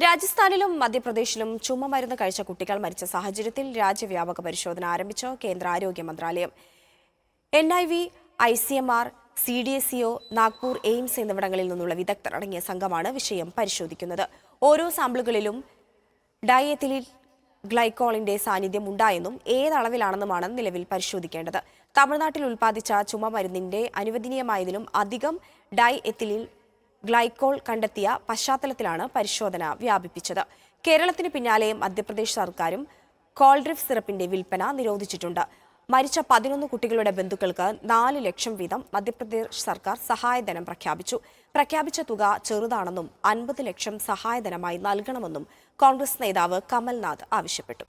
രാജസ്ഥാനിലും മധ്യപ്രദേശിലും ചുമമരുന്ന് കഴിച്ച കുട്ടികൾ മരിച്ച സാഹചര്യത്തിൽ രാജ്യവ്യാപക പരിശോധന ആരംഭിച്ച കേന്ദ്ര ആരോഗ്യ മന്ത്രാലയം. NIV, ICMR, CDSCO, Nagpur AIIMS എന്നിവിടങ്ങളിൽ നിന്നുള്ള വിദഗ്ധർ അടങ്ങിയ സംഘമാണ് വിഷയം പരിശോധിക്കുന്നത്. ഓരോ സാമ്പിളുകളിലും ഡയഎത്തിലിൻ ഗ്ലൈക്കോളിന്റെ സാന്നിധ്യം ഉണ്ടായെന്നും ഏതളവിലാണെന്നുമാണ് നിലവിൽ പരിശോധിക്കേണ്ടത്. തമിഴ്നാട്ടിൽ ഉൽപ്പാദിച്ച ചുമമരുന്നിന്റെ അനുവദനീയമായതിലും അധികം ഡയഎത്തിലിൻ ഗ്ലൈക്കോൾ കണ്ടെത്തിയ പശ്ചാത്തലത്തിലാണ് പരിശോധന വ്യാപിപ്പിച്ചത്. കേരളത്തിന് പിന്നാലെ മധ്യപ്രദേശ് സർക്കാരും കോൾഡ്രിഫ് സിറപ്പിന്റെ വിൽപ്പന നിരോധിച്ചിട്ടുണ്ട്. മരിച്ച 11 കുട്ടികളുടെ ബന്ധുക്കൾക്ക് 4 ലക്ഷം വീതം മധ്യപ്രദേശ് സർക്കാർ സഹായധനം പ്രഖ്യാപിച്ചു. പ്രഖ്യാപിച്ച തുക ചെറുതാണെന്നും 50 ലക്ഷം സഹായധനമായി നൽകണമെന്നും കോൺഗ്രസ് നേതാവ് കമൽനാഥ് ആവശ്യപ്പെട്ടു.